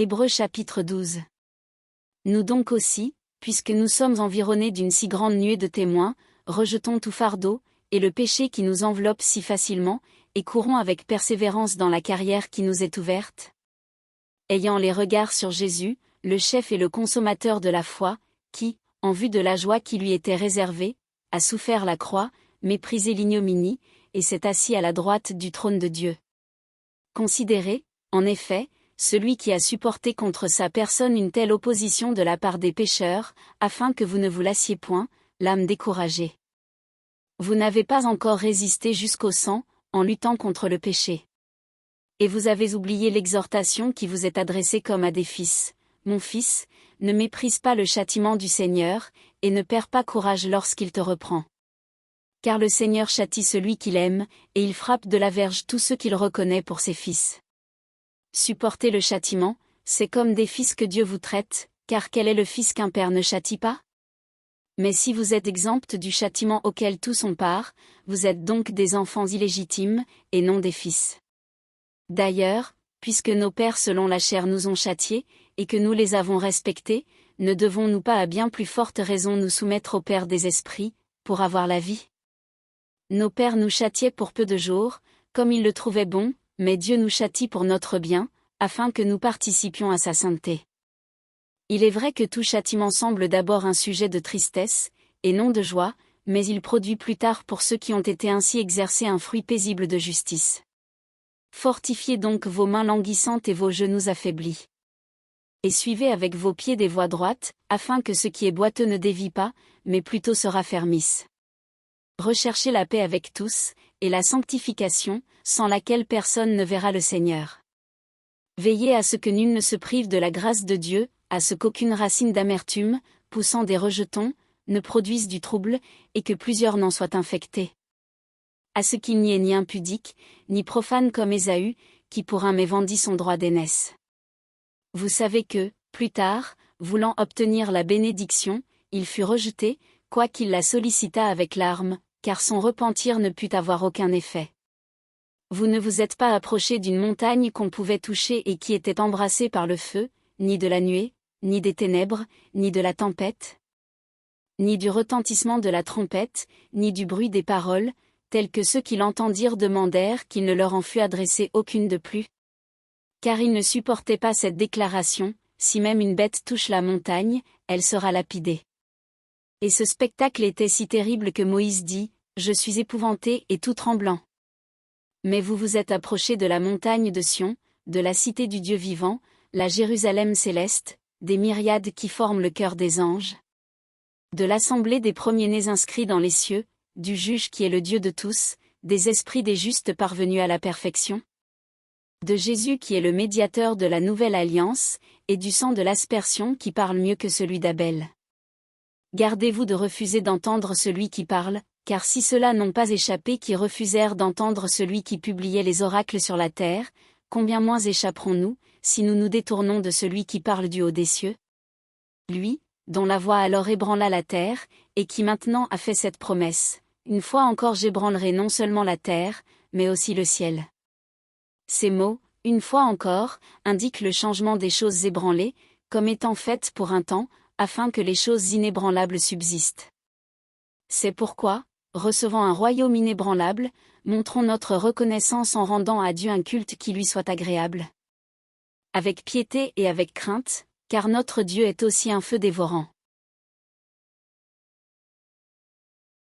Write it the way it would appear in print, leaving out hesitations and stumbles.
Hébreux chapitre 12. Nous donc aussi, puisque nous sommes environnés d'une si grande nuée de témoins, rejetons tout fardeau, et le péché qui nous enveloppe si facilement, et courons avec persévérance dans la carrière qui nous est ouverte. Ayant les regards sur Jésus, le chef et le consommateur de la foi, qui, en vue de la joie qui lui était réservée, a souffert la croix, méprisé l'ignominie, et s'est assis à la droite du trône de Dieu. Considérez, en effet, celui qui a supporté contre sa personne une telle opposition de la part des pécheurs, afin que vous ne vous lassiez point, l'âme découragée. Vous n'avez pas encore résisté jusqu'au sang, en luttant contre le péché. Et vous avez oublié l'exhortation qui vous est adressée comme à des fils. Mon fils, ne méprise pas le châtiment du Seigneur, et ne perds pas courage lorsqu'il te reprend. Car le Seigneur châtie celui qu'il aime, et il frappe de la verge tous ceux qu'il reconnaît pour ses fils. Supporter le châtiment, c'est comme des fils que Dieu vous traite, car quel est le fils qu'un père ne châtie pas? Mais si vous êtes exempts du châtiment auquel tous ont part, vous êtes donc des enfants illégitimes, et non des fils. D'ailleurs, puisque nos pères selon la chair nous ont châtiés, et que nous les avons respectés, ne devons-nous pas à bien plus forte raison nous soumettre au Père des esprits, pour avoir la vie? Nos pères nous châtiaient pour peu de jours, comme ils le trouvaient bon, mais Dieu nous châtie pour notre bien, afin que nous participions à sa sainteté. Il est vrai que tout châtiment semble d'abord un sujet de tristesse, et non de joie, mais il produit plus tard pour ceux qui ont été ainsi exercés un fruit paisible de justice. Fortifiez donc vos mains languissantes et vos genoux affaiblis. Et suivez avec vos pieds des voies droites, afin que ce qui est boiteux ne dévie pas, mais plutôt se raffermisse. Recherchez la paix avec tous, et la sanctification, sans laquelle personne ne verra le Seigneur. Veillez à ce que nul ne se prive de la grâce de Dieu, à ce qu'aucune racine d'amertume, poussant des rejetons, ne produise du trouble, et que plusieurs n'en soient infectés. À ce qu'il n'y ait ni impudique, ni profane comme Ésaü, qui pour un vendit son droit d'aînesse. Vous savez que, plus tard, voulant obtenir la bénédiction, il fut rejeté, quoiqu'il la sollicitât avec larmes, car son repentir ne put avoir aucun effet. Vous ne vous êtes pas approché d'une montagne qu'on pouvait toucher et qui était embrassée par le feu, ni de la nuée, ni des ténèbres, ni de la tempête, ni du retentissement de la trompette, ni du bruit des paroles, tels que ceux qui l'entendirent demandèrent qu'il ne leur en fût adressé aucune de plus. Car ils ne supportaient pas cette déclaration, si même une bête touche la montagne, elle sera lapidée. Et ce spectacle était si terrible que Moïse dit, « Je suis épouvanté et tout tremblant. » Mais vous vous êtes approchés de la montagne de Sion, de la cité du Dieu vivant, la Jérusalem céleste, des myriades qui forment le cœur des anges, de l'assemblée des premiers-nés inscrits dans les cieux, du juge qui est le Dieu de tous, des esprits des justes parvenus à la perfection, de Jésus qui est le médiateur de la nouvelle alliance, et du sang de l'aspersion qui parle mieux que celui d'Abel. Gardez-vous de refuser d'entendre celui qui parle, car si ceux-là n'ont pas échappé qui refusèrent d'entendre celui qui publiait les oracles sur la terre, combien moins échapperons-nous, si nous nous détournons de celui qui parle du haut des cieux? Lui, dont la voix alors ébranla la terre, et qui maintenant a fait cette promesse, « Une fois encore j'ébranlerai non seulement la terre, mais aussi le ciel. » Ces mots, « une fois encore », indiquent le changement des choses ébranlées, comme étant faites pour un temps, afin que les choses inébranlables subsistent. C'est pourquoi, recevant un royaume inébranlable, montrons notre reconnaissance en rendant à Dieu un culte qui lui soit agréable. Avec piété et avec crainte, car notre Dieu est aussi un feu dévorant.